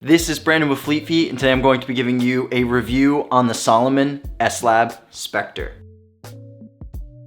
This is Brandon with Fleet Feet, and today I'm going to be giving you a review on the Salomon S Spectur.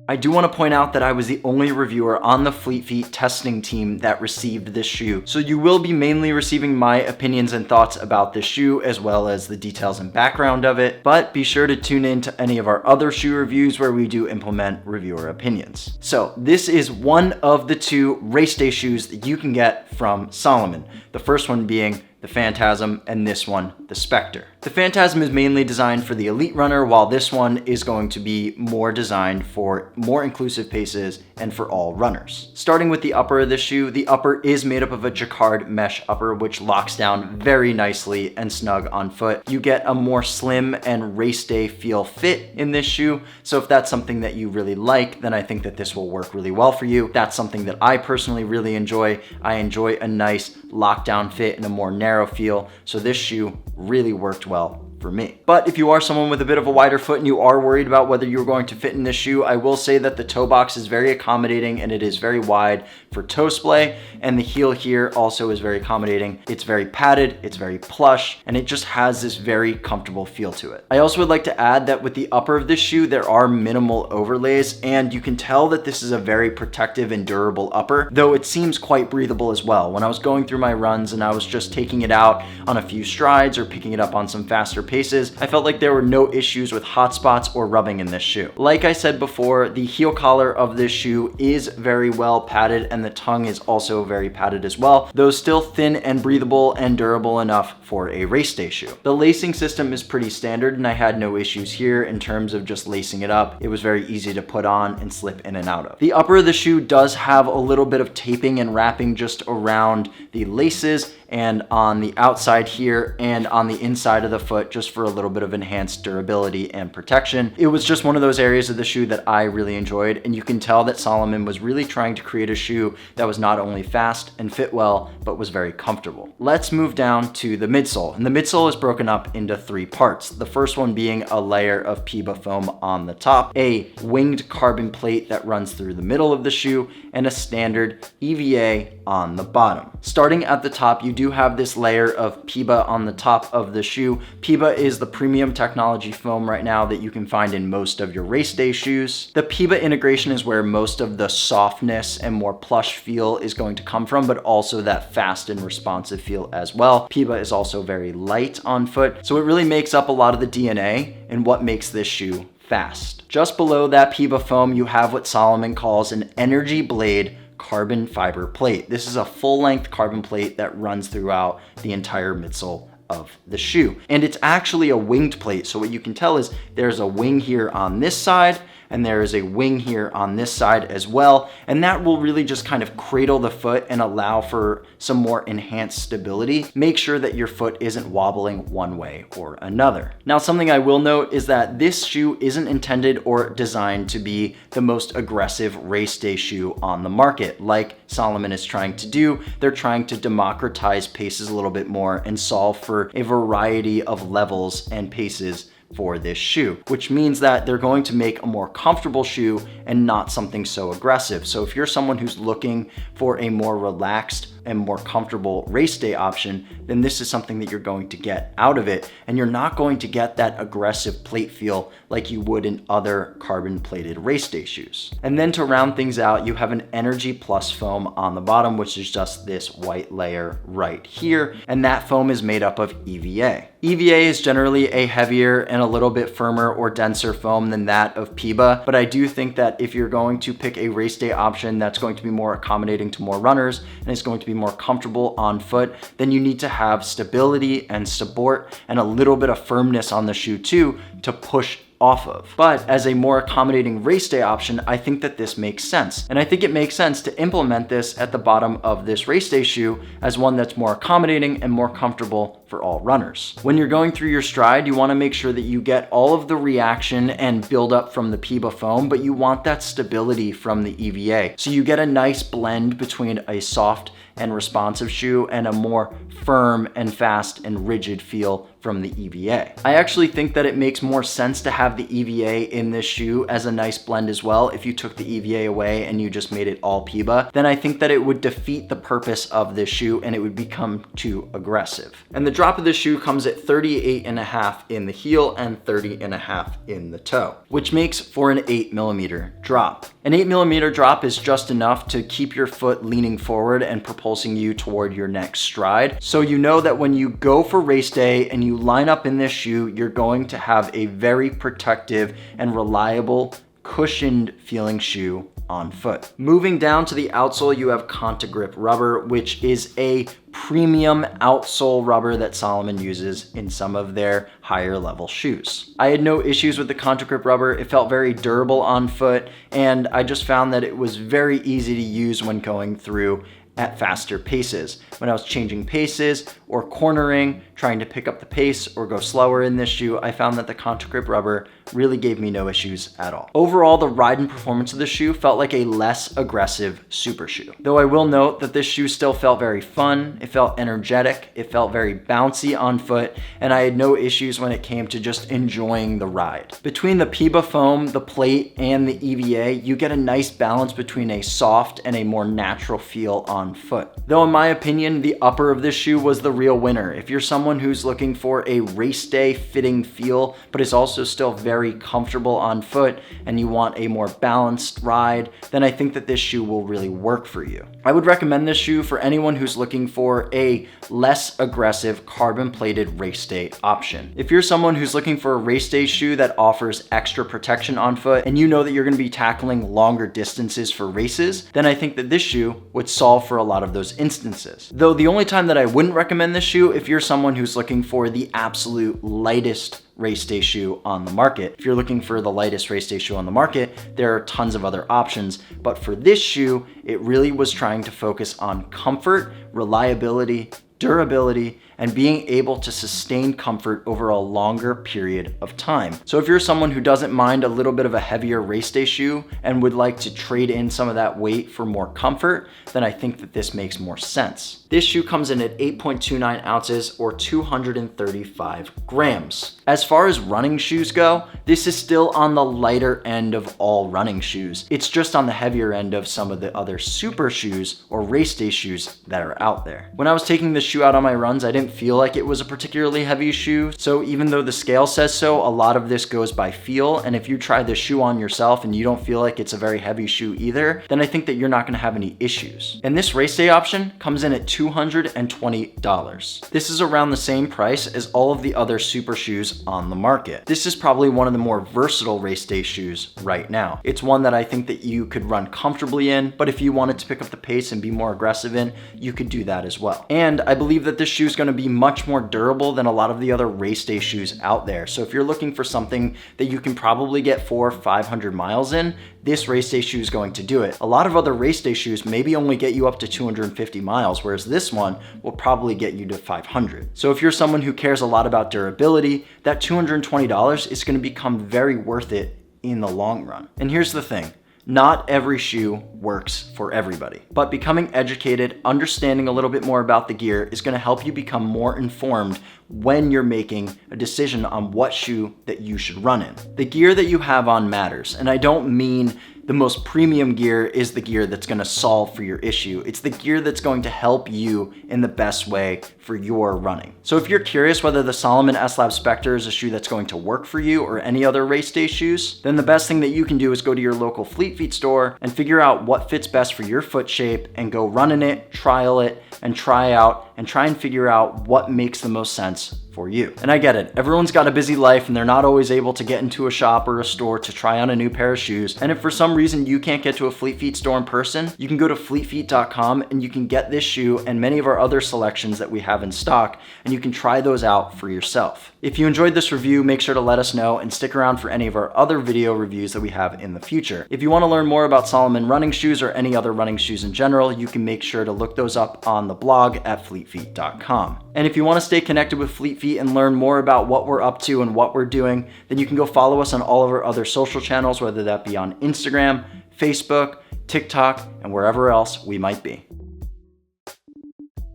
I do want to point out that I was the only reviewer on the Fleet Feet testing team that received this shoe, so you will be mainly receiving my opinions and thoughts about this shoe as well as the details and background of it, but be sure to tune in to any of our other shoe reviews where we do implement reviewer opinions. So this is one of the two race day shoes that you can get from Salomon, the first one being the Phantasm, and this one, the Spectur. The Phantasm is mainly designed for the elite runner, while this one is going to be more designed for more inclusive paces and for all runners. Starting with the upper of the shoe, the upper is made up of a jacquard mesh upper, which locks down very nicely and snug on foot. You get a more slim and race day feel fit in this shoe, so if that's something that you really like, then I think that this will work really well for you. That's something that I personally really enjoy. I enjoy a nice lockdown fit and a more narrow feel, so this shoe really worked well for me. But if you are someone with a bit of a wider foot and you are worried about whether you're going to fit in this shoe, I will say that the toe box is very accommodating and it is very wide for toe splay, and the heel here also is very accommodating. It's very padded, it's very plush, and it just has this very comfortable feel to it. I also would like to add that with the upper of this shoe, there are minimal overlays, and you can tell that this is a very protective and durable upper, though it seems quite breathable as well. When I was going through my runs and I was just taking it out on a few strides or picking it up on some faster paces, I felt like there were no issues with hot spots or rubbing in this shoe. Like I said before, the heel collar of this shoe is very well padded, and the tongue is also very padded as well, though still thin and breathable and durable enough for a race day shoe. The lacing system is pretty standard, and I had no issues here in terms of just lacing it up. It was very easy to put on and slip in and out of. The upper of the shoe does have a little bit of taping and wrapping just around the laces and on the outside here and on the inside of the foot, just for a little bit of enhanced durability and protection. It was just one of those areas of the shoe that I really enjoyed, and you can tell that Salomon was really trying to create a shoe that was not only fast and fit well, but was very comfortable. Let's move down to the midsole, and the midsole is broken up into three parts. The first one being a layer of PEBA foam on the top, a winged carbon plate that runs through the middle of the shoe, and a standard EVA on the bottom. Starting at the top, you do have this layer of PEBA on the top of the shoe. PEBA is the premium technology foam right now that you can find in most of your race day shoes. The PEBA integration is where most of the softness and more plush feel is going to come from, but also that fast and responsive feel as well. PEBA is also very light on foot, so it really makes up a lot of the DNA and what makes this shoe fast. Just below that PEBA foam, you have what Salomon calls an energy blade carbon fiber plate. This is a full-length carbon plate that runs throughout the entire midsole of the shoe. And it's actually a winged plate. So what you can tell is there's a wing here on this side, and there is a wing here on this side as well. And that will really just kind of cradle the foot and allow for some more enhanced stability. Make sure that your foot isn't wobbling one way or another. Now, something I will note is that this shoe isn't intended or designed to be the most aggressive race day shoe on the market. Like Salomon is trying to do, they're trying to democratize paces a little bit more and solve for a variety of levels and paces for this shoe, which means that they're going to make a more comfortable shoe and not something so aggressive. So if you're someone who's looking for a more relaxed and more comfortable race day option, then this is something that you're going to get out of it, and you're not going to get that aggressive plate feel like you would in other carbon plated race day shoes. And then to round things out, you have an Energy Plus foam on the bottom, which is just this white layer right here, and that foam is made up of EVA. EVA is generally a heavier and a little bit firmer or denser foam than that of PEBA, but I do think that if you're going to pick a race day option that's going to be more accommodating to more runners and is going to be more comfortable on foot, then you need to have stability and support and a little bit of firmness on the shoe too to push off of. But as a more accommodating race day option, I think that this makes sense. And I think it makes sense to implement this at the bottom of this race day shoe as one that's more accommodating and more comfortable for all runners. When you're going through your stride, you want to make sure that you get all of the reaction and build up from the PEBA foam, but you want that stability from the EVA. So you get a nice blend between a soft and responsive shoe and a more firm and fast and rigid feel from the EVA. I actually think that it makes more sense to have the EVA in this shoe as a nice blend as well. If you took the EVA away and you just made it all PIBA, then I think that it would defeat the purpose of this shoe and it would become too aggressive. And the drop of this shoe comes at 38.5 in the heel and 30.5 in the toe, which makes for an 8mm drop. An 8mm drop is just enough to keep your foot leaning forward and propulsing you toward your next stride. So you know that when you go for race day and you line up in this shoe, you're going to have a very protective and reliable, cushioned feeling shoe on foot. Moving down to the outsole, you have Contagrip rubber, which is a premium outsole rubber that Salomon uses in some of their higher level shoes. I had no issues with the Contagrip rubber. It felt very durable on foot, and I just found that it was very easy to use when going through at faster paces. When I was changing paces or cornering, trying to pick up the pace or go slower in this shoe, I found that the Contagrip rubber really gave me no issues at all. Overall, the ride and performance of the shoe felt like a less aggressive super shoe. Though I will note that this shoe still felt very fun, it felt energetic, it felt very bouncy on foot, and I had no issues when it came to just enjoying the ride. Between the PIBA foam, the plate, and the EVA, you get a nice balance between a soft and a more natural feel on foot. Though in my opinion, the upper of this shoe was the real winner. If you're someone who's looking for a race day fitting feel, but is also still very comfortable on foot and you want a more balanced ride, then I think that this shoe will really work for you. I would recommend this shoe for anyone who's looking for a less aggressive carbon plated race day option. If you're someone who's looking for a race day shoe that offers extra protection on foot and you know that you're going to be tackling longer distances for races, then I think that this shoe would solve for a lot of those instances. Though the only time that I wouldn't recommend this shoe if you're someone who's looking for the absolute lightest race day shoe on the market. If you're looking for the lightest race day shoe on the market, there are tons of other options. But for this shoe, it really was trying to focus on comfort, reliability, durability, and being able to sustain comfort over a longer period of time. So if you're someone who doesn't mind a little bit of a heavier race day shoe and would like to trade in some of that weight for more comfort, then I think that this makes more sense. This shoe comes in at 8.29 ounces or 235 grams. As far as running shoes go, this is still on the lighter end of all running shoes. It's just on the heavier end of some of the other super shoes or race day shoes that are out there. When I was taking this shoe out on my runs, I didn't feel like it was a particularly heavy shoe. So even though the scale says so, a lot of this goes by feel. And if you try this shoe on yourself and you don't feel like it's a very heavy shoe either, then I think that you're not gonna have any issues. And this race day option comes in at $220. This is around the same price as all of the other super shoes on the market. This is probably one of the more versatile race day shoes right now. It's one that I think that you could run comfortably in, but if you wanted to pick up the pace and be more aggressive in, you could do that as well. And I believe that this shoe is gonna be much more durable than a lot of the other race day shoes out there. So if you're looking for something that you can probably get 400 or 500 miles in, this race day shoe is going to do it. A lot of other race day shoes maybe only get you up to 250 miles, whereas this one will probably get you to 500. So if you're someone who cares a lot about durability, that $220 is going to become very worth it in the long run. And here's the thing. Not every shoe works for everybody, but becoming educated, understanding a little bit more about the gear is going to help you become more informed when you're making a decision on what shoe that you should run in. The gear that you have on matters, and I don't mean the most premium gear is the gear that's going to solve for your issue. It's the gear that's going to help you in the best way for your running. So if you're curious whether the Salomon S Spectur is a shoe that's going to work for you or any other race day shoes, then the best thing that you can do is go to your local Fleet Feet store and figure out what fits best for your foot shape and go run in it, trial it, and try out and try and figure out what makes the most sense for you. And I get it, everyone's got a busy life and they're not always able to get into a shop or a store to try on a new pair of shoes. And if for some reason you can't get to a Fleet Feet store in person, you can go to fleetfeet.com and you can get this shoe and many of our other selections that we have in stock, and you can try those out for yourself. If you enjoyed this review, make sure to let us know and stick around for any of our other video reviews that we have in the future. If you want to learn more about Salomon running shoes or any other running shoes in general, you can make sure to look those up on the blog at fleetfeet.com. And if you want to stay connected with Fleet Feet and learn more about what we're up to and what we're doing, then you can go follow us on all of our other social channels, whether that be on Instagram, Facebook, TikTok, and wherever else we might be.